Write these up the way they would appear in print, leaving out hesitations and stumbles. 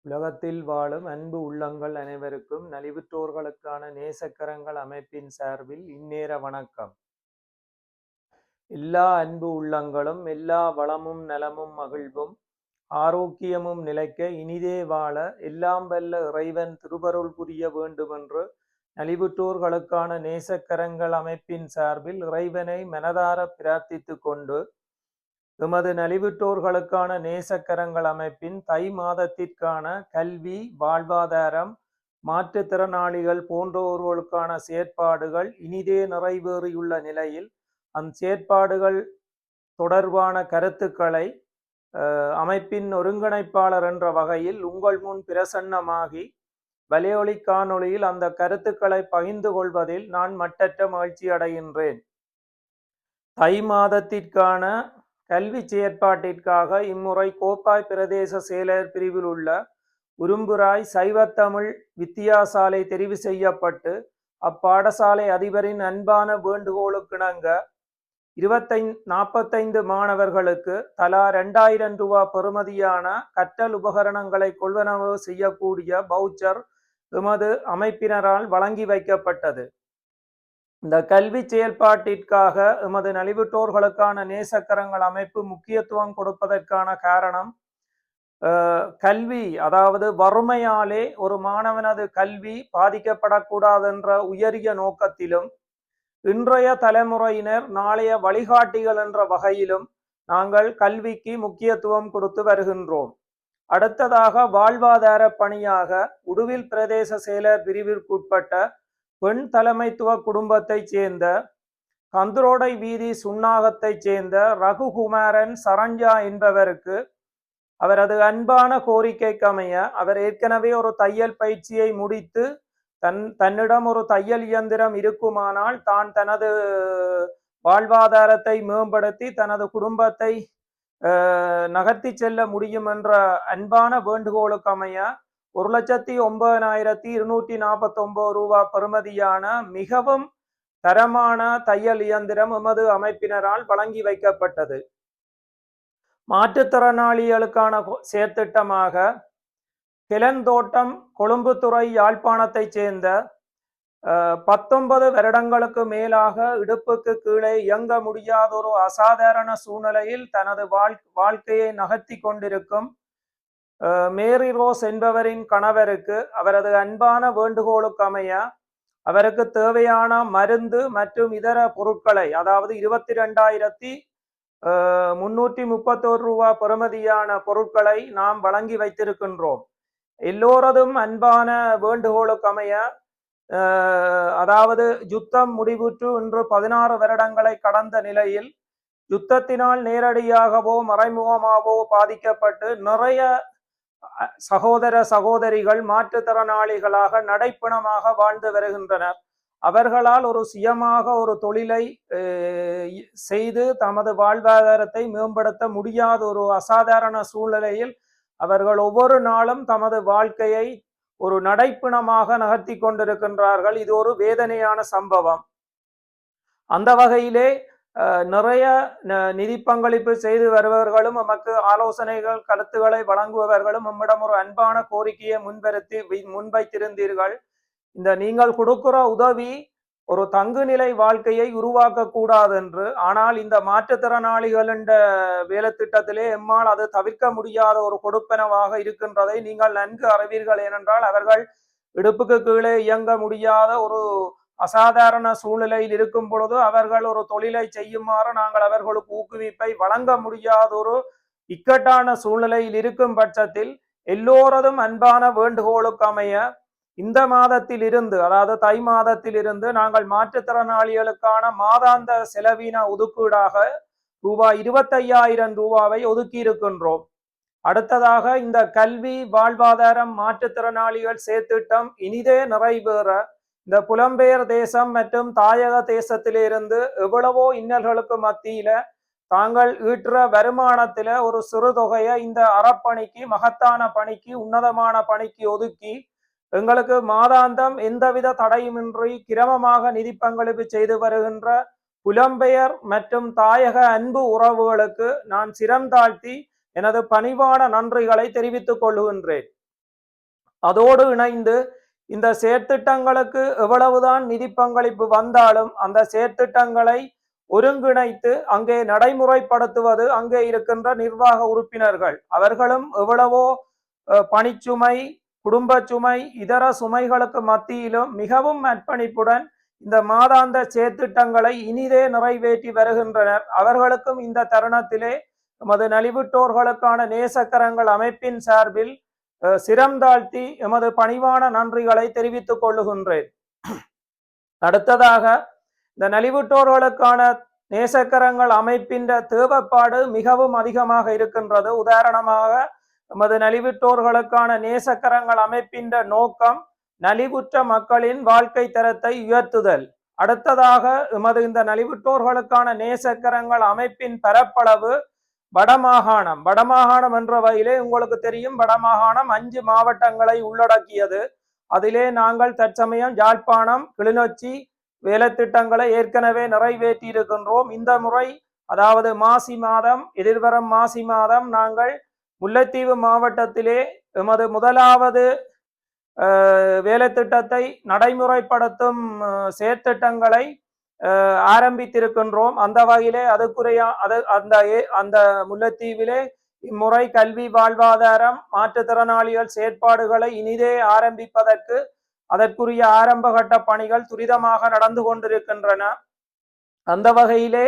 உலகத்தில் வாழும் அன்பு உள்ளங்கள் அனைவருக்கும் நலிவுற்றோர்களுக்கான நேசக்கரங்கள் அமைப்பின் சார்பில் இந்நேர வணக்கம். எல்லா அன்பு உள்ளங்களும் எல்லா வளமும் நலமும் மகிழ்வும் ஆரோக்கியமும் நிலைக்க இனிதே வாழ எல்லாம் வல்ல இறைவன் திருவருள் புரிய வேண்டுமென்று நலிவுற்றோர்களுக்கான நேசக்கரங்கள் அமைப்பின் சார்பில் இறைவனை மனதார பிரார்த்தித்து கொண்டு எமது நலிவுற்றோர்களுக்கான நேசக்கரங்கள் அமைப்பின் தை மாதத்திற்கான கல்வி, வாழ்வாதாரம், மாற்றுத்திறனாளிகள் போன்றோர்களுக்கான செயற்பாடுகள் இனிதே நிறைவேறியுள்ள நிலையில் செயற்பாடுகள் தொடர்பான கருத்துக்களை அமைப்பின் ஒருங்கிணைப்பாளர் என்ற வகையில் உங்கள் முன் பிரசன்னமாகி வலையொலி காணொளியில் அந்த கருத்துக்களை பகிர்ந்து கொள்வதில் நான் மட்டற்ற மகிழ்ச்சி அடைகின்றேன். தை மாதத்திற்கான கல்வி செயற்பாட்டிற்காக இம்முறை கோப்பாய் பிரதேச செயலர் பிரிவில் உள்ள உரும்புராய் சைவத்தமிழ் வித்தியாசாலை தெரிவு செய்யப்பட்டு அப்பாடசாலை அதிபரின் அன்பான வேண்டுகோளுக்கிணங்க 45 மாணவர்களுக்கு தலா 2000 ரூபாய் பெறுமதியான கற்றல் உபகரணங்களை கொள்வனவு செய்யக்கூடிய பவுச்சர் எமது அமைப்பினரால் வழங்கி வைக்கப்பட்டது. இந்த கல்வி செயல்பாட்டிற்காக எமது நலிவுற்றோர்களுக்கான நேசக்கரங்கள் அமைப்பு முக்கியத்துவம் கொடுப்பதற்கான காரணம், கல்வி அதாவது வறுமையாலே ஒரு மாணவனது கல்வி பாதிக்கப்படக்கூடாது என்ற உயரிய நோக்கத்திலும் இன்றைய தலைமுறையினர் நாளைய வழிகாட்டிகள் என்ற வகையிலும் நாங்கள் கல்விக்கு முக்கியத்துவம் கொடுத்து வருகின்றோம். அடுத்ததாக வாழ்வாதார பணியாக உடுவில் பிரதேச செயலர் பிரிவிற்குட்பட்ட பெண் தலைமைத்துவ குடும்பத்தைச் சேர்ந்த கந்தரோடை வீதி சுன்னாகத்தைச் சேர்ந்த ரகுகுமாரன் சரஞ்சா என்பவருக்கு அவரது அன்பான கோரிக்கைக்கமைய அவர் ஏற்கனவே ஒரு தையல் பயிற்சியை முடித்து தன்னிடம் ஒரு தையல் இயந்திரம் இருக்குமானால் தான் தனது வாழ்வாதாரத்தை மேம்படுத்தி தனது குடும்பத்தை நகர்த்தி செல்ல முடியும் என்ற அன்பான வேண்டுகோளுக்கமைய 1,09,249 ரூபாய் பெறுமதியான மிகவும் தரமான தையல் இயந்திரம் எமது அமைப்பினரால் வழங்கி வைக்கப்பட்டது. மாற்றுத்திறனாளிகளுக்கான செயற்திட்டமாக கிளந்தோட்டம் கொழும்புத்துறை யாழ்ப்பாணத்தைச் சேர்ந்த 19 வருடங்களுக்கு மேலாக இடுப்புக்கு கீழே இயங்க முடியாத ஒரு அசாதாரண சூழ்நிலையில் தனது வாழ்க்கையை நகர்த்தி கொண்டிருக்கும் மேரி ரோஸ் என்பவரின் கணவருக்கு அவரது அன்பான வேண்டுகோளுக்கு அமைய அவருக்கு தேவையான மருந்து மற்றும் இதர பொருட்களை, அதாவது 22,331 ரூபாய் பெறுமதியான பொருட்களை நாம் வழங்கி வைத்திருக்கின்றோம். எல்லோரதும் அன்பான வேண்டுகோளுக்கு அமைய, அதாவது யுத்தம் முடிவுற்று இன்று 16 வருடங்களை கடந்த நிலையில் யுத்தத்தினால் நேரடியாகவோ மறைமுகமாகவோ பாதிக்கப்பட்டு நிறைய சகோதர சகோதரிகள் மாற்றுத்திறனாளிகளாக நடைப்பணமாக வாழ்ந்து வருகின்றனர். அவர்களால் ஒரு சுயமாக ஒரு தொழிலை செய்து தமது வாழ்வாதாரத்தை மேம்படுத்த முடியாத ஒரு அசாதாரண சூழ்நிலையில் அவர்கள் ஒவ்வொரு நாளும் தமது வாழ்க்கையை ஒரு நடைப்பிணமாக நகர்த்தி கொண்டிருக்கின்றார்கள். இது ஒரு வேதனையான சம்பவம். அந்த வகையிலே நிறைய நிதி பங்களிப்பு செய்து வருபவர்களும் நமக்கு ஆலோசனைகள் கருத்துக்களை வழங்குபவர்களும் நம்மிடம் ஒரு அன்பான கோரிக்கையை முன்வைத்திருந்தீர்கள். இந்த நீங்கள் கொடுக்கிற உதவி ஒரு தங்குநிலை வாழ்க்கையை உருவாக்க கூடாது என்று. ஆனால் இந்த மாற்றுத்திறனாளிகள் என்ற வேலை திட்டத்திலே எம்மால் அது தவிர்க்க முடியாத ஒரு கொடுப்பனவாக இருக்கின்றதை நீங்கள் நன்கு அறிவீர்கள். ஏனென்றால் அவர்கள் இடுப்புக்கு கீழே இயங்க முடியாத ஒரு அசாதாரண சூழ்நிலையில் இருக்கும் பொழுது அவர்கள் ஒரு தொழிலை செய்யுமாறு நாங்கள் அவர்களுக்கு ஊக்குவிப்பை வழங்க முடியாத ஒரு இக்கட்டான சூழ்நிலையில் இருக்கும் பட்சத்தில் எல்லோரதும் அன்பான வேண்டுகோளுக்கு அமைய இந்த மாதத்தில் இருந்து, அதாவது தை மாதத்தில் இருந்து நாங்கள் மாற்றுத்திறனாளிகளுக்கான மாதாந்த செலவின ஒதுக்கீடாக ரூபாய் 25,000 ரூபாவை ஒதுக்கி இருக்கின்றோம். அடுத்ததாக இந்த கல்வி வாழ்வாதாரம் மாற்றுத்திறனாளிகள் செயற்திட்டம் இனிதே நிறைவேற இந்த புலம்பெயர் தேசம் மற்றும் தாயக தேசத்திலிருந்து எவ்வளவோ இன்னல்களுக்கு மத்தியில தாங்கள் ஈட்டுற வருமானத்தில ஒரு சிறு தொகையை இந்த அறப்பணிக்கு, மகத்தான பணிக்கு, உன்னதமான பணிக்கு ஒதுக்கி எங்களுக்கு மாதாந்தம் எந்தவித தடையுமின்றி கிரமமாக நிதி பங்களிப்பு செய்து வருகின்ற புலம்பெயர் மற்றும் தாயக அன்பு உறவுகளுக்கு நான் சிரம் தாழ்த்தி எனது பணிவான நன்றிகளை தெரிவித்துக் கொள்கின்றேன். அதோடு இணைந்து இந்த செயற்திட்டங்களுக்கு எவ்வளவுதான் நிதி பங்களிப்பு வந்தாலும் அந்த செயற்திட்டங்களை ஒருங்கிணைத்து அங்கே நடைமுறைப்படுத்துவது அங்கே இருக்கின்ற நிர்வாக உறுப்பினர்கள். அவர்களும் எவ்வளவோ பணிச்சுமை, குடும்ப சுமை, இதர சுமைகளுக்கு மத்தியிலும் மிகவும் அர்ப்பணிப்புடன் இந்த மாதாந்த செயற்திட்டங்களை இனிதே நிறைவேற்றி வருகின்றனர். அவர்களுக்கும் இந்த தருணத்திலே எமது நலிவுற்றோர்களுக்கான நேசக்கரங்கள் அமைப்பின் சார்பில் சிரம் தாழ்த்தி எமது பணிவான நன்றிகளை தெரிவித்துக் கொள்ளுகின்றேன். அடுத்ததாக இந்த நலிவுற்றோர்களுக்கான நேசக்கரங்கள் அமைப்பின் தேவைப்பாடு மிகவும் அதிகமாக இருக்கின்றது. உதாரணமாக எமது நலிவுற்றோர்களுக்கான நேசக்கரங்கள் அமைப்பின் நோக்கம் நலிவுற்ற மக்களின் வாழ்க்கை தரத்தை உயர்த்துதல். அடுத்ததாக எமது இந்த நலிவுற்றோர்களுக்கான நேசக்கரங்கள் அமைப்பின் பரப்பளவு வடமாகாணம். வடமாகாணம் என்ற வகையிலே உங்களுக்கு தெரியும், வடமாகாணம் 5 மாவட்டங்களை உள்ளடக்கியது. அதிலே நாங்கள் தற்சமயம் யாழ்ப்பாணம், கிளிநொச்சி வேலைத்திட்டங்களை ஏற்கனவே நிறைவேற்றி இருக்கின்றோம். இந்த முறை அதாவது மாசி மாதம், எதிர்வரும் மாசி மாதம் நாங்கள் முல்லைத்தீவு மாவட்டத்திலே எமது முதலாவது வேலைத்திட்டத்தை நடைமுறைப்படுத்தும் செயற்திட்டங்களை ஆரம்பித்திருக்கின்றோம். அந்த வகையிலே அதுக்குரிய அந்த முல்லைத்தீவிலே இம்முறை கல்வி, வாழ்வாதாரம், மாற்றுத்திறனாளிகள் செயற்பாடுகளை இனிதே ஆரம்பிப்பதற்கு அதற்குரிய ஆரம்பகட்ட பணிகள் துரிதமாக நடந்து கொண்டிருக்கின்றன. அந்த வகையிலே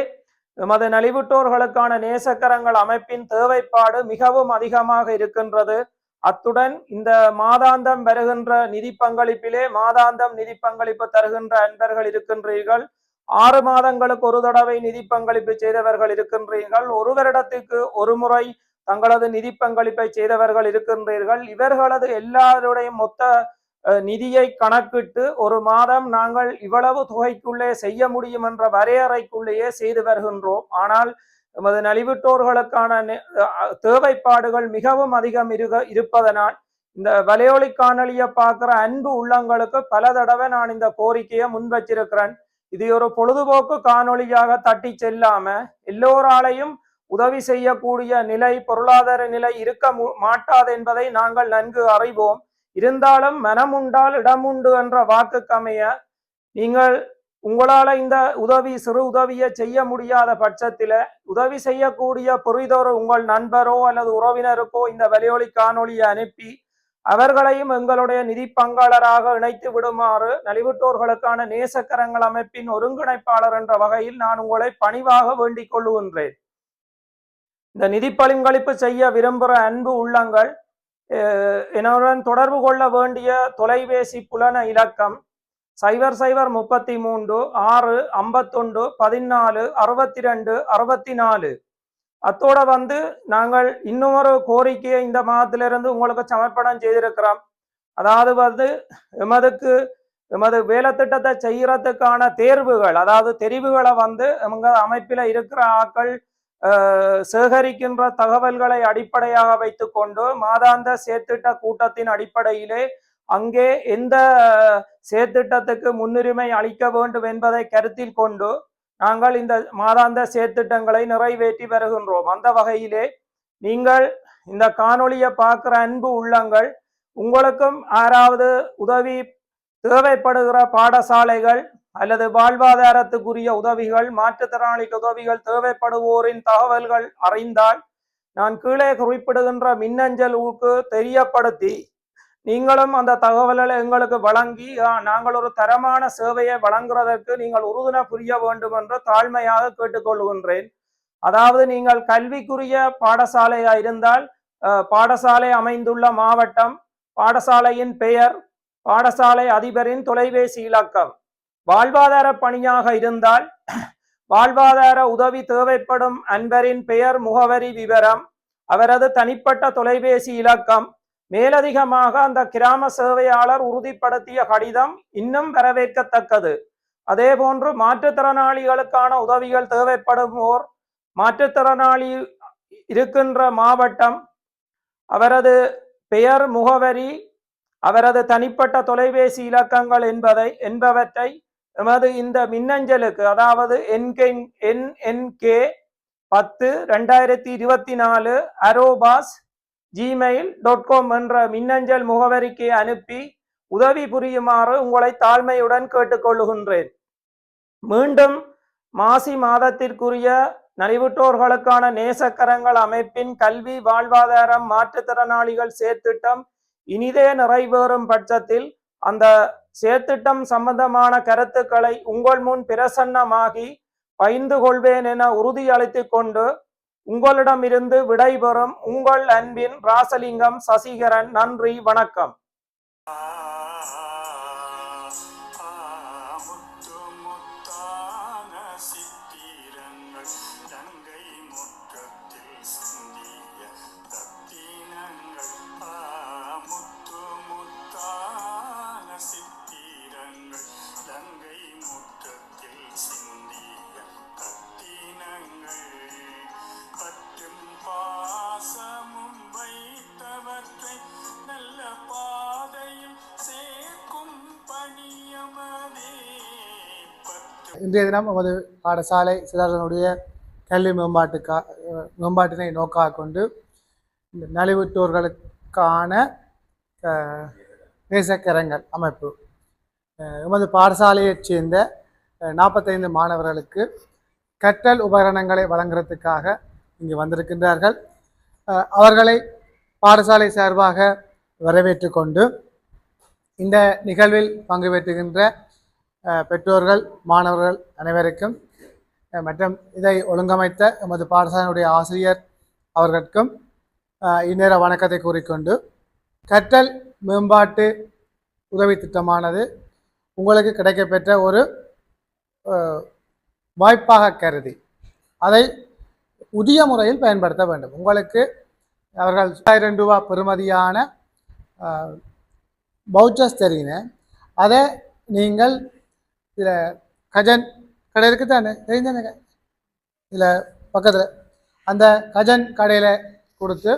எமது நலிவுற்றோர்களுக்கான நேசக்கரங்கள் அமைப்பின் தேவைப்பாடு மிகவும் அதிகமாக இருக்கின்றது. அத்துடன் இந்த மாதாந்தம் வருகின்ற நிதி பங்களிப்பிலே மாதாந்தம் நிதி பங்களிப்பு தருகின்ற அன்பர்கள் இருக்கின்றீர்கள். 6 மாதங்களுக்கு ஒரு தடவை நிதி பங்களிப்பு செய்தவர்கள் இருக்கின்றீர்கள். ஒரு வருடத்துக்கு ஒரு முறை தங்களது நிதி பங்களிப்பை செய்தவர்கள் இருக்கின்றீர்கள். இவர்களது எல்லாருடைய மொத்த நிதியை கணக்கிட்டு ஒரு மாதம் நாங்கள் இவ்வளவு தொகைக்குள்ளே செய்ய முடியும் என்ற வரையறைக்குள்ளேயே செய்து வருகின்றோம். ஆனால் எமது நலிவுற்றோர்களுக்கான தேவைப்பாடுகள் மிகவும் அதிகம் இருப்பதனால் இந்த வலையொலி காணொலியை பார்க்கிற அன்பு உள்ளங்களுக்கு பல தடவை நான் இந்த கோரிக்கையை முன்வச்சிருக்கிறேன். இது ஒரு பொழுதுபோக்கு காணொலியாக தட்டி செல்லாம எல்லோராலையும் உதவி செய்யக்கூடிய நிலை, பொருளாதார நிலை இருக்க மாட்டாது என்பதை நாங்கள் நன்கு அறிவோம். இருந்தாலும் மனமுண்டால் இடமுண்டு என்ற வாக்குக்கமைய நீங்கள் உங்களால இந்த உதவி, சிறு உதவியை செய்ய முடியாத பட்சத்தில உதவி செய்யக்கூடிய புரிதொரு உங்கள் நண்பரோ அல்லது உறவினருக்கோ இந்த வலையொலி காணொலியை அனுப்பி அவர்களையும் எங்களுடைய நிதி பங்காளராக இணைத்து விடுமாறு நலிவுற்றோர்களுக்கான நேசக்கரங்கள் அமைப்பின் ஒருங்கிணைப்பாளர் என்ற வகையில் நான் உங்களை பணிவாக வேண்டிக் கொள்ளுகின்றேன். இந்த நிதி பங்களிப்பு செய்ய விரும்புகிற அன்பு உள்ளங்கள் என்னுடன் தொடர்பு கொள்ள வேண்டிய தொலைபேசி புலன இலக்கம் 0033 6 51 14 62 64. அத்தோட நாங்கள் இன்னொரு கோரிக்கையை இந்த மாதத்திலிருந்து உங்களுக்கு சமர்ப்பணம் செய்திருக்கிறோம். அதாவது எமது வேலை திட்டத்தை செய்யறதுக்கான தேர்வுகள், அதாவது தெரிவுகளை எங்க அமைப்பில் இருக்கிற ஆக்கள் சேகரிக்கின்ற தகவல்களை அடிப்படையாக வைத்துக் கொண்டு மாதாந்த செயற்திட்ட கூட்டத்தின் அடிப்படையிலே அங்கே எந்த செயற்திட்டத்துக்கு முன்னுரிமை அளிக்க வேண்டும் என்பதை கருத்தில் கொண்டு நாங்கள் இந்த மாதாந்த செயற்திட்டங்களை நிறைவேற்றி வருகின்றோம். அந்த வகையிலே நீங்கள் இந்த காணொலியை பார்க்கிற அன்பு உள்ளங்கள், உங்களுக்கும் யாராவது உதவி தேவைப்படுகிற பாடசாலைகள் அல்லது வாழ்வாதாரத்துக்குரிய உதவிகள், மாற்றுத்திறனாளிக்கு உதவிகள் தேவைப்படுவோரின் தகவல்கள் அறிந்தால் நான் கீழே குறிப்பிடுகின்ற மின்னஞ்சலுக்கு தெரியப்படுத்தி நீங்களும் அந்த தகவல்களை எங்களுக்கு வழங்கி நாங்கள் ஒரு தரமான சேவையை வழங்குவதற்கு நீங்கள் உறுதுணை புரிய வேண்டும் என்று தாழ்மையாக கேட்டுக்கொள்கின்றேன். அதாவது நீங்கள் கல்விக்குரிய பாடசாலையா இருந்தால் பாடசாலை அமைந்துள்ள மாவட்டம், பாடசாலையின் பெயர், பாடசாலை அதிபரின் தொலைபேசி இலக்கம், வாழ்வாதார பணியாக இருந்தால் வாழ்வாதார உதவி தேவைப்படும் அன்பரின் பெயர், முகவரி விவரம், அவரது தனிப்பட்ட தொலைபேசி இலக்கம், மேலதிகமாக அந்த கிராம சேவையாளர் உறுதிப்படுத்திய கடிதம் இன்னும் வரவேற்கத்தக்கது. அதே போன்று மாற்றுத்திறனாளிகளுக்கான உதவிகள் தேவைப்படுவோர், மாற்றுத்திறனாளி இருக்கின்ற மாவட்டம், அவரது பெயர், முகவரி, அவரது தனிப்பட்ட தொலைபேசி இலக்கங்கள் என்பவற்றை எமது இந்த மின்னஞ்சலுக்கு, அதாவது NNK10/2024 gmail.com என்ற மின்னஞ்சல் முகவரிக்கு அனுப்பி உதவி புரியுமாறு உங்களை தாழ்மையுடன் கேட்டுக்கொள்ளுகின்றேன். மீண்டும் மாசி மாதத்திற்குரிய நலிவுற்றோர்களுக்கான நேசக்கரங்கள் அமைப்பின் கல்வி வாழ்வாதாரம் மாற்றுத்திறனாளிகள் செயற்திட்டம் இனிதே நிறைவேறும் பட்சத்தில் அந்த செயற்திட்டம் சம்பந்தமான கருத்துக்களை உங்கள் முன் பிரசன்னமாகி பகிர்ந்து கொள்வேன் என உறுதியளித்துக் கொண்டு உங்களிடமிருந்து விடைபெறும் உங்கள் அன்பின் ராசலிங்கம் சசிகரன். நன்றி, வணக்கம். இன்றைய தினம் நமது பாடசாலை சிறார்களுடைய கல்வி மேம்பாட்டினை நோக்காக கொண்டு இந்த நலிவுற்றோர்களுக்கான நேசக்கரங்கள் அமைப்பு எமது பாடசாலையைச் சேர்ந்த 45 மாணவர்களுக்கு கற்றல் உபகரணங்களை வழங்குறதுக்காக இங்கு வந்திருக்கின்றார்கள். அவர்களை பாடசாலை சார்பாக வரவேற்று கொண்டு இந்த நிகழ்வில் பங்கு பெற்றுகின்ற பெற்றோர்கள், மாணவர்கள் அனைவருக்கும் மற்றும் இதை ஒழுங்கமைத்த எமது பாடசாலையுடைய ஆசிரியர் அவர்களுக்கும் இந்நேர வணக்கத்தை கூறிக்கொண்டு, கற்றல் மேம்பாட்டு உதவி திட்டமானது உங்களுக்கு கிடைக்கப்பெற்ற ஒரு வாய்ப்பாக கருதி அதை உரிய முறையில் பயன்படுத்த வேண்டும். உங்களுக்கு அவர்கள் 1000 ரூபாய் பெறுமதியான பவுச்சர்ஸ் தெரியின, அதை நீங்கள் இதில் கஜன் கடை இருக்குது தானே, தெரிஞ்சானே, இதில் பக்கத்தில் அந்த கஜன் கடையில் கொடுத்து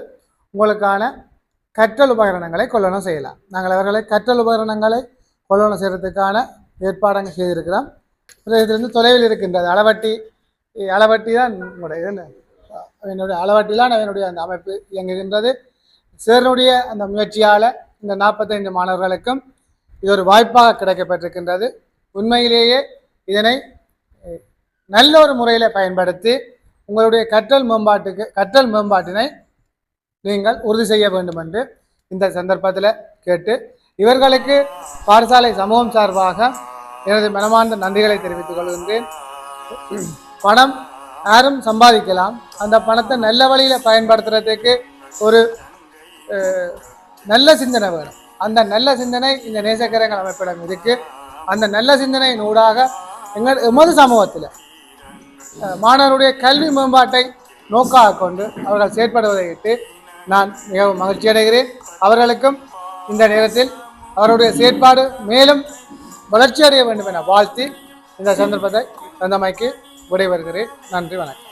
உங்களுக்கான கற்றல் உபகரணங்களை கொள்ளணும் செய்யலாம். நாங்கள் அவர்களை கற்றல் உபகரணங்களை கொள்ளணும் செய்கிறதுக்கான ஏற்பாடுகள் செய்திருக்கிறோம். இதிலிருந்து தொலைவில் இருக்கின்றது அளவட்டி தான் உங்களுடைய என்னுடைய அளவட்டிலாம் என்னுடைய அந்த அமைப்பு இயங்குகின்றது. சேரனுடைய அந்த முயற்சியால் இந்த 45 மாணவர்களுக்கும் இது ஒரு வாய்ப்பாக கிடைக்கப்பட்டிருக்கின்றது. உண்மையிலேயே இதனை நல்ல ஒரு முறையில் பயன்படுத்தி உங்களுடைய கற்றல் மேம்பாட்டினை நீங்கள் உறுதி செய்ய வேண்டும் என்று இந்த சந்தர்ப்பத்தில் கேட்டு, இவர்களுக்கு பாடசாலை சமூகம் சார்பாக எனது மனமார்ந்த நன்றிகளை தெரிவித்துக் கொள்கின்றேன். பணம் யாரும் சம்பாதிக்கலாம், அந்த பணத்தை நல்ல வழியில் பயன்படுத்துறதுக்கு ஒரு நல்ல சிந்தனை வேணும். அந்த நல்ல சிந்தனை இந்த நேசக்கரங்கள் அமைப்பிடம் இருக்கு. அந்த நல்ல சிந்தனையின் ஊடாக எமது சமூகத்தில் மாணவருடைய கல்வி மேம்பாட்டை நோக்காக கொண்டு அவர்கள் செயற்படுவதை இட்டு நான் மிகவும் மகிழ்ச்சி அடைகிறேன். அவர்களுக்கும் இந்த நேரத்தில் அவருடைய செயற்பாடு மேலும் வளர்ச்சி அடைய வேண்டும் என வாழ்த்தி இந்த சந்தர்ப்பத்தை தந்தமைக்கு விடைபெறுகிறேன். நன்றி, வணக்கம்.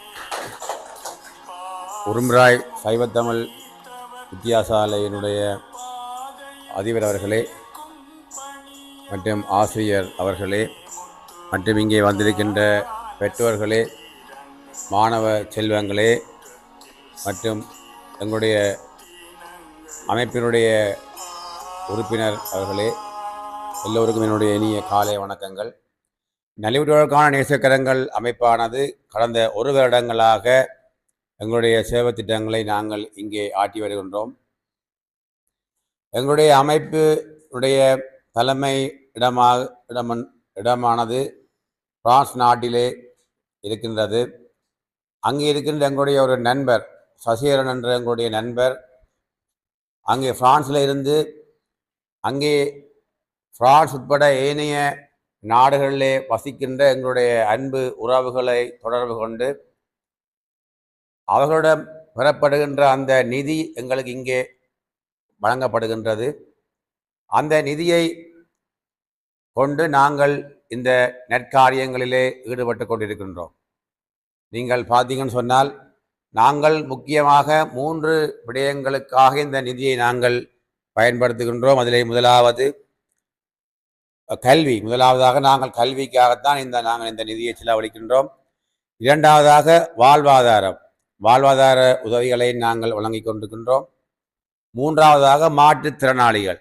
உரும்ராய் சைவத்தமிழ் வித்தியாசாலையினுடைய அதிபர் அவர்களே மற்றும் ஆசிரியர் அவர்களே மற்றும் இங்கே வந்திருக்கின்ற பெற்றோர்களே, மாணவ செல்வங்களே மற்றும் எங்களுடைய அமைப்பினுடைய உறுப்பினர் அவர்களே, எல்லோருக்கும் என்னுடைய இனிய காலை வணக்கங்கள். நலிவுற்றோருக்கான நேசக்கரங்கள் அமைப்பானது கடந்த 1 வருடங்களாக எங்களுடைய சேவை திட்டங்களை நாங்கள் இங்கே ஆட்டி வருகின்றோம். எங்களுடைய அமைப்பினுடைய தலைமை இடமானது பிரான்ஸ் நாட்டிலே இருக்கின்றது. அங்கே இருக்கின்ற எங்களுடைய ஒரு நண்பர் சசிகரன் என்ற எங்களுடைய நண்பர் அங்கே பிரான்ஸில் இருந்து அங்கே பிரான்ஸ் உட்பட ஏனைய நாடுகளிலே வசிக்கின்ற எங்களுடைய அன்பு உறவுகளை தொடர்பு கொண்டு அவர்களிடம் பெறப்படுகின்ற அந்த நிதி எங்களுக்கு இங்கே வழங்கப்படுகின்றது. அந்த நிதியை கொண்டு நாங்கள் இந்த நற்காரியங்களிலே ஈடுபட்டு கொண்டிருக்கின்றோம். நீங்கள் பார்த்தீங்கன்னு சொன்னால் நாங்கள் முக்கியமாக 3 விடயங்களுக்காக இந்த நிதியை நாங்கள் பயன்படுத்துகின்றோம். அதிலே முதலாவது கல்வி. முதலாவதாக நாங்கள் கல்விக்காகத்தான் நாங்கள் இந்த நிதியை செலவழிக்கின்றோம். இரண்டாவதாக வாழ்வாதார உதவிகளை நாங்கள் வழங்கி கொண்டிருக்கின்றோம். மூன்றாவதாக மாற்றுத்திறனாளிகள்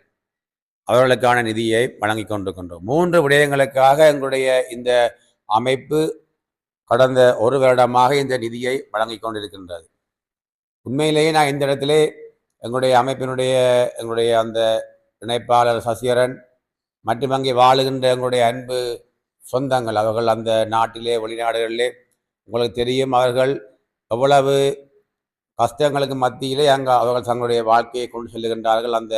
அவர்களுக்கான நிதியை வழங்கி கொண்டிருக்கின்றோம். 3 விடயங்களுக்காக எங்களுடைய இந்த அமைப்பு கடந்த ஒரு வருடமாக இந்த நிதியை வழங்கி கொண்டிருக்கின்றது. உண்மையிலேயே நான் இந்த இடத்திலே எங்களுடைய அந்த இணைப்பாளர் சசிகரன் மற்றும் அங்கே வாழுகின்ற எங்களுடைய அன்பு சொந்தங்கள், அவர்கள் அந்த நாட்டிலே வெளிநாடுகளிலே உங்களுக்கு தெரியும், அவர்கள் எவ்வளவு கஷ்டங்களுக்கு மத்தியிலே அங்கே அவர்கள் தங்களுடைய வாழ்க்கையை கொண்டு செல்லுகின்றார்கள். அந்த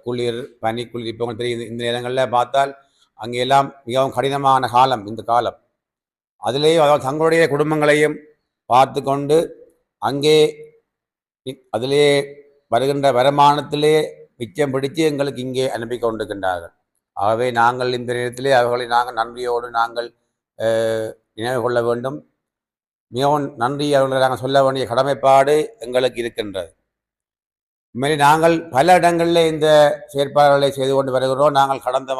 குளிர் பனிக்குளிர் இப்போ உங்களுக்கு தெரியும், இந்த நேரங்களில் பார்த்தால் அங்கே எல்லாம் மிகவும் கடினமான காலம் இந்த காலம். அதிலேயே அவர்கள் தங்களுடைய குடும்பங்களையும் பார்த்து கொண்டு அங்கே அதிலே வருகின்ற வருமானத்திலே மிச்சம் பிடித்து எங்களுக்கு இங்கே அனுப்பி கொண்டிருக்கின்றார்கள். ஆகவே நாங்கள் இந்த நேரத்திலே அவர்களை நாங்கள் நன்றியோடு நாங்கள் நினைவு கொள்ள வேண்டும். மிகவும் நன்றி, அவர்களை நாங்கள் சொல்ல வேண்டிய கடமைப்பாடு எங்களுக்கு இருக்கின்றது. உண்மையிலே நாங்கள் பல இடங்களில் இந்த செயற்பாடுகளை செய்து கொண்டு வருகிறோம். நாங்கள் கடந்த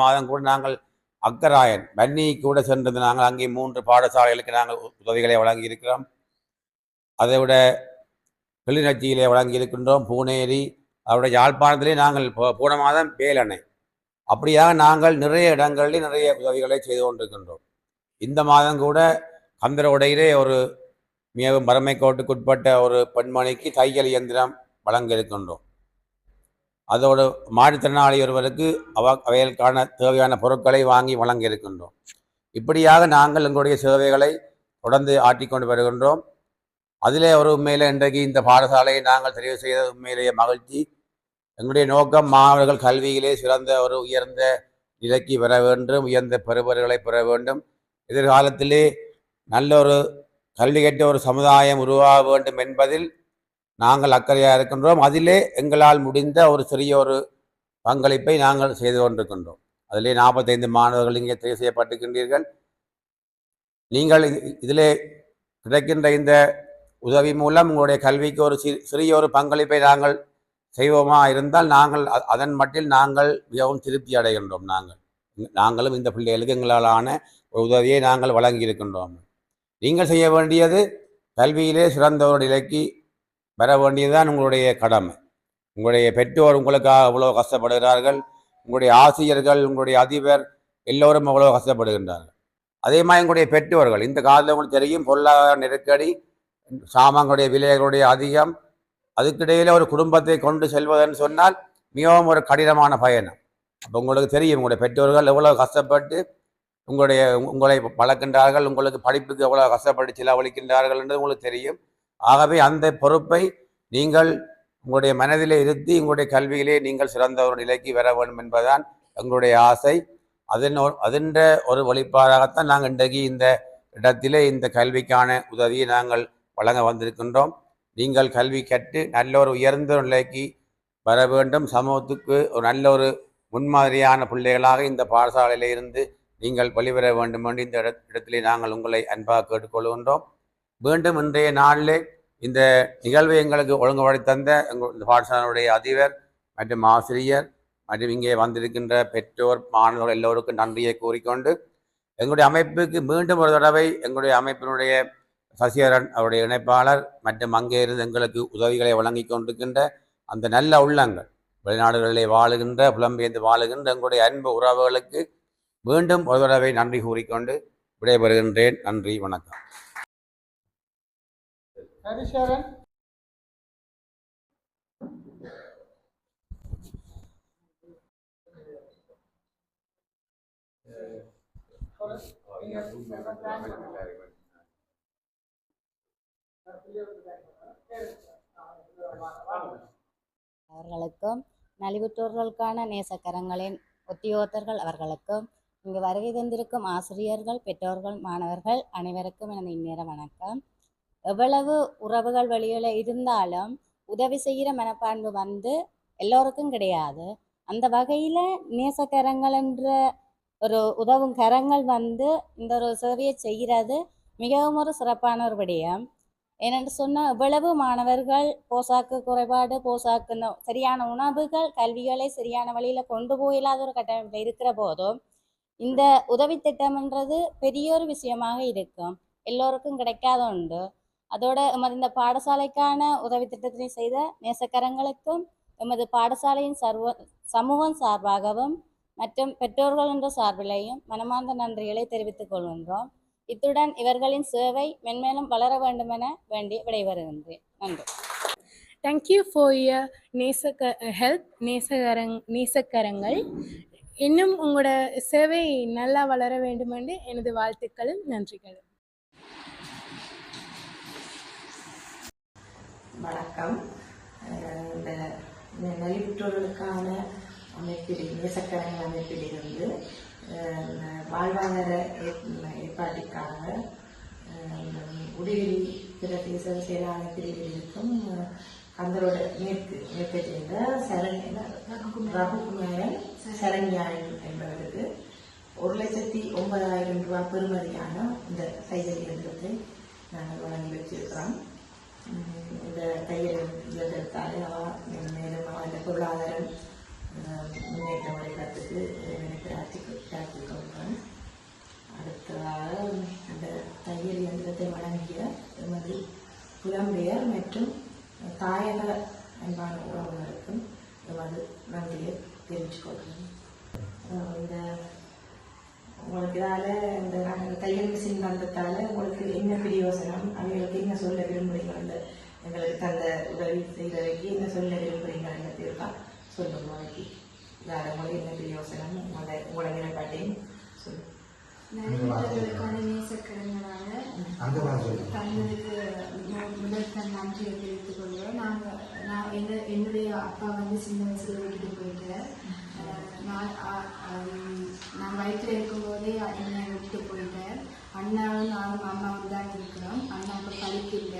மாதம் கூட நாங்கள் அக்கராயன் பன்னி கூட சென்றது. நாங்கள் அங்கே 3 பாடசாலைகளுக்கு நாங்கள் உதவிகளை வழங்கி இருக்கிறோம். அதைவிட கிளிநொச்சியிலே வழங்கி இருக்கின்றோம், பூனேரி, அவருடைய யாழ்ப்பாணத்திலே நாங்கள் போன மாதம் வேலணை, அப்படியாக நாங்கள் நிறைய இடங்களில் நிறைய உதவிகளை செய்து கொண்டிருக்கின்றோம். இந்த மாதம் கூட கந்தரோடையிலே ஒரு மிகவும் வறுமை கோட்டுக்குட்பட்ட ஒரு பெண்மணிக்கு தையல் இயந்திரம் வழங்க இருக்கின்றோம். அதோடு மாற்றுத்திறனாளி ஒருவருக்கு அவைகளுக்கான தேவையான பொருட்களை வாங்கி வழங்க இருக்கின்றோம். இப்படியாக நாங்கள் எங்களுடைய சேவைகளை தொடர்ந்து ஆற்றிக்கொண்டு வருகின்றோம். அதிலே ஒரு உண்மையிலே இன்றைக்கு இந்த பாடசாலையை நாங்கள் தெரிவு செய்த உண்மையிலேயே மகிழ்ச்சி. எங்களுடைய நோக்கம் மாணவர்கள் கல்வியிலே சிறந்த ஒரு உயர்ந்த நிலைக்கு வர வேண்டும், உயர்ந்த பெறுபவர்களை பெற வேண்டும், எதிர்காலத்திலே நல்ல ஒரு கல்வி கற்ற ஒரு சமுதாயம் உருவாக வேண்டும் என்பதில் நாங்கள் அக்கறையாக இருக்கின்றோம். அதிலே எங்களால் முடிந்த ஒரு சிறிய ஒரு பங்களிப்பை நாங்கள் செய்து கொண்டிருக்கின்றோம். அதிலே 45 மாணவர்கள் இங்கே தெரிவு செய்யப்பட்டிருக்கின்றீர்கள். நீங்கள் இதிலே கிடைக்கின்ற இந்த உதவி மூலம் உங்களுடைய கல்விக்கு ஒரு சிறிய ஒரு பங்களிப்பை நாங்கள் செய்வோமா இருந்தால் நாங்கள் அதன் மட்டில் நாங்கள் மிகவும் திருப்தி அடைகின்றோம். நாங்களும் இந்த பிள்ளைகளுக்கு எங்களாலான ஒரு உதவியை நாங்கள் வழங்கி இருக்கின்றோம். நீங்கள் செய்ய வேண்டியது கல்வியிலே சிறந்த ஒரு நிலைக்கு வர வேண்டியதுதான் உங்களுடைய கடமை. உங்களுடைய பெற்றோர் உங்களுக்காக அவ்வளோ கஷ்டப்படுகிறார்கள், உங்களுடைய ஆசிரியர்கள், உங்களுடைய அதிபர் எல்லோரும் அவ்வளோ கஷ்டப்படுகின்றார்கள். அதே மாதிரி உங்களுடைய பெற்றோர்கள், இந்த காலத்தில் உங்களுக்கு தெரியும், பொருளாதார நெருக்கடி, சாமான்களுடைய விலைகளுடைய அதிகம், அதுக்கிடையில் ஒரு குடும்பத்தை கொண்டு செல்வதுன்னு சொன்னால் மிகவும் ஒரு கடினமான பயணம். அப்போ உங்களுக்கு தெரியும் உங்களுடைய பெற்றோர்கள் எவ்வளோ கஷ்டப்பட்டு உங்களை வளர்க்கின்றார்கள், உங்களுக்கு படிப்புக்கு எவ்வளோ கஷ்டப்பட்டு செலவழிக்கின்றார்கள் என்று உங்களுக்கு தெரியும். ஆகவே அந்த பொறுப்பை நீங்கள் உங்களுடைய மனதிலே இருத்தி உங்களுடைய கல்வியிலே நீங்கள் சிறந்த ஒரு நிலைக்கு வர வேண்டும் என்பதுதான் எங்களுடைய ஆசை. அதன் ஒரு வெளிப்பாடாகத்தான் நாங்கள் இன்றைக்கு இந்த இடத்திலே இந்த கல்விக்கான உதவியை நாங்கள் வழங்க வந்திருக்கின்றோம். நீங்கள் கல்வி கற்று நல்ல ஒரு உயர்ந்த நிலைக்கு வர வேண்டும், சமூகத்துக்கு ஒரு நல்ல ஒரு முன்மாதிரியான பிள்ளைகளாக இந்த பாடசாலையிலே இருந்து நீங்கள் வெளிவர வேண்டும் என்று இந்த இடத்திலே நாங்கள் உங்களை அன்பாக கேட்டுக்கொள்கின்றோம். மீண்டும் இன்றைய நாளிலே இந்த நிகழ்வை எங்களுக்கு ஒழுங்குபடுத்தி தந்த இந்த பாடசாலையுடைய அதிபர் மற்றும் ஆசிரியர் மற்றும் இங்கே வந்திருக்கின்ற பெற்றோர் மாணவர்கள் எல்லோருக்கும் நன்றியை கூறிக்கொண்டு எங்களுடைய அமைப்புக்கு மீண்டும் ஒரு தடவை எங்களுடைய அமைப்பினுடைய சசிகரன் அவருடைய இணைப்பாளர் மற்றும் அங்கே இருந்து எங்களுக்கு உதவிகளை வழங்கி கொண்டிருக்கின்ற அந்த நல்ல உள்ளங்கள், வெளிநாடுகளிலே வாழுகின்ற புலம்பெயர்ந்து வாழுகின்ற எங்களுடைய அன்பு உறவுகளுக்கு மீண்டும் ஒரு தடவை நன்றி கூறிக்கொண்டு விடைபெறுகின்றேன். நன்றி, வணக்கம். ஹரிஷரன் அவர்களுக்கும் நலிவுற்றோர்களுக்கான நேசக்கரங்களின் உத்தியோகத்தர்கள் அவர்களுக்கும் இங்கு வருகை தந்திருக்கும் ஆசிரியர்கள், பெற்றோர்கள், மாணவர்கள் அனைவருக்கும் எனது இந்நேர வணக்கம். எவ்வளவு உறவுகள் வழியில் இருந்தாலும் உதவி செய்கிற மனப்பான்பு எல்லோருக்கும் கிடையாது. அந்த வகையில் நேசக்கரங்கள் என்ற ஒரு உதவும் கரங்கள் இந்த ஒரு சேவையை செய்கிறது மிகவும் ஒரு சிறப்பான ஒரு விடயம். ஏனென்று சொன்னால் எவ்வளவு மாணவர்கள் போசாக்கு குறைபாடு, போசாக்கு சரியான உணவுகள், கல்விகளை சரியான வழியில் கொண்டு போயில்லாத ஒரு கட்டமைப்பில் இருக்கிற போதும் இந்த உதவி திட்டம்ன்றது பெரிய ஒரு விஷயமாக இருக்கும், எல்லோருக்கும் கிடைக்காத உண்டு. அதோட எமது இந்த பாடசாலைக்கான உதவி திட்டத்தினை செய்த நேசக்கரங்களுக்கும் எமது பாடசாலையின் சமூகம் சார்பாகவும் மற்றும் பெற்றோர்கள் என்ற சார்பிலேயும் மனமார்ந்த நன்றிகளை தெரிவித்துக் கொள்கின்றோம். இத்துடன் இவர்களின் சேவை மென்மேலும் வளர வேண்டுமென வேண்டி விடைபெறுகின்றேன். நன்றி. Thank you for your help, நேசக்கரங்கள். இன்னும் உங்களோட சேவை நல்லா வளர வேண்டும் என்று எனது வாழ்த்துக்களும் நன்றிகளும். வணக்கம். இந்த நலிவுற்றோர்களுக்கான அமைப்பில் நேசக்கரங்கள் அமைப்பிலிருந்து வாழ்வாதார ஏற்பாட்டிற்காக உதவி பிரதேச செயலாளர் பிரிவில் இருக்கும் கந்தரோட மேற்கை சேர்ந்த ரகுகுமாரன் சரண்யாயன் என்பவருக்கு 1,09,000 ரூபாய் பெறுமதியான இந்த தையல் இயந்திரத்தை நாங்கள் வழங்கி வச்சிருக்கிறோம். இந்த தையல் இயந்திரத்தால் மேலும் அவருடைய பொருளாதாரம் முன்னேற்றம் அடைகிறதுக்கு பிரார்த்திக்கிறோம். அடுத்ததாக அந்த தையல் இயந்திரத்தை வழங்கிய எமது புலம்பெயர் மற்றும் தாயக அன்பான உறவுகளுக்கும் எமது நன்றியை தெரிவித்துக்கொள்கிறோம். இந்த உங்களுக்கு இதால் இந்த நாங்கள் தையல் மிஷின் வந்ததால் உங்களுக்கு என்ன பிரயோசனம், அவங்களுக்கு என்ன சொல்ல விரும்புகிறீங்க, எங்களுக்கு தந்த உதவி செய்தவைக்கு என்ன சொல்ல விரும்புகிறீங்க இருக்கா சொல்லுங்க. உங்களுக்கு இதால் உங்களுக்கு என்ன பிரயோசனம் உங்களை நிலைப்பாட்டையும் சொல்லுங்கள். நலிவுற்றோர்களுக்கான நேசக்கரங்களாக தந்ததுக்கு முதல் நன்றியை தெரிவித்துக் கொள்கிறோம். நான் என்னுடைய அப்பா சின்ன வயசுல விட்டுட்டு போயிட்டேன். நான் வயிற்றில் இருக்கும்போதே என்னை விட்டுட்டு போயிட்டேன். அண்ணாவும் நானும் அம்மாவும் தான் இருக்கிறோம். அண்ணா இப்போ படிக்கல.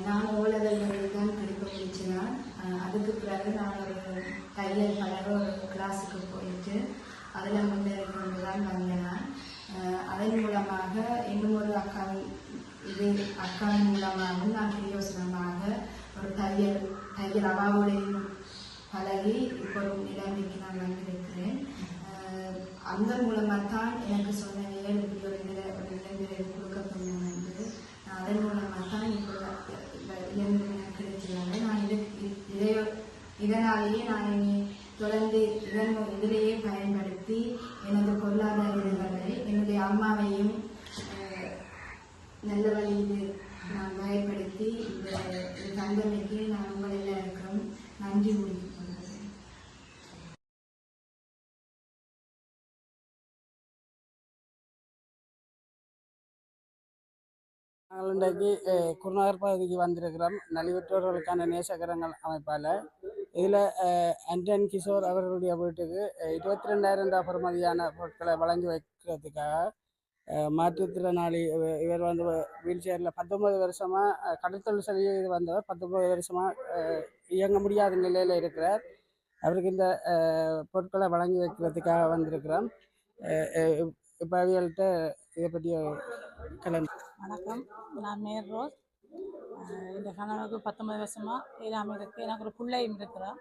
நான் ஓலவர்கள் தான் படிக்க முடிச்சுனா. அதுக்கு பிறகு நான் ஒரு தையல் பழக ஒரு கிளாஸுக்கு போயிட்டு அதில் முன்னேறி கொண்டு தான் வந்தேன். அதன் மூலமாக இன்னும் ஒரு அக்காவின் மூலமாக நான் பிரயோசனமாக ஒரு தையல் அவாவோடையும் பழகி இப்போ ஒரு நிலைமைக்கு நான் வந்திருக்கிறேன். அந்த மூலமாக தான் எனக்கு சொன்ன இப்படி ஒரு நிலைமுறை கொடுக்கப்படணும் என்று அதன் மூலமாக தான் இப்போ இளைஞர்கள் கிடைக்கிறாங்க. நான் இதனாலேயே நான் இனி தொடர்ந்து இதிலேயே பயன்படுத்தி எனது பொருளாதார இதுகளை என்னுடைய அம்மாவையும் நல்ல வழியில் நான் பயன்படுத்தி இந்த தந்தமைக்கு நான் உங்கள் எல்லாருக்கும் நன்றி முடித்துக் கொள்கிறேன். நாங்கள் இன்றைக்கு குருநகர் பகுதிக்கு வந்திருக்கிறோம். நலிவுற்றோர்களுக்கான நேசக்கரங்கள் அமைப்பால் இதில் அண்டன் கிஷோர் அவர்களுடைய வீட்டுக்கு 22,000 ரூபாய் பெறுமதியான பொருட்களை வழங்கி வைக்கிறதுக்காக மாற்றுத்திறனாளி இவர் வந்து வீல் சேரில் 19 வருஷமாக கடற்தொழில் செய்து வந்தவர். 19 வருஷமாக இயங்க முடியாத நிலையில் இருக்கிறார். அவருக்கு இந்த பொருட்களை வழங்கி வைக்கிறதுக்காக வந்திருக்கிறோம். இப்போ அவியல்கிட்ட இதை பற்றி கலந்து. வணக்கம், நான் மேயர் ரோஸ். இந்த கணவனுக்கு 19 வருஷமாக இல்லாமல் இருக்குது. எனக்கு ஒரு பிள்ளையும் இருக்கிறான்.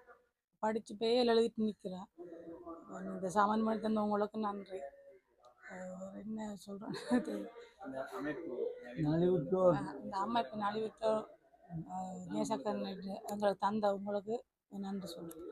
படித்து போய் எழுதிட்டு நிற்கிறான். இந்த சாமான் பண்ணி தந்தவங்களுக்கு நன்றி. என்ன சொல்கிறேன், இந்த அமைப்பு நலிவுற்றோர் நேசக்கரன் எங்களுக்கு தந்தவங்களுக்கு நன்றி சொல்கிறேன்.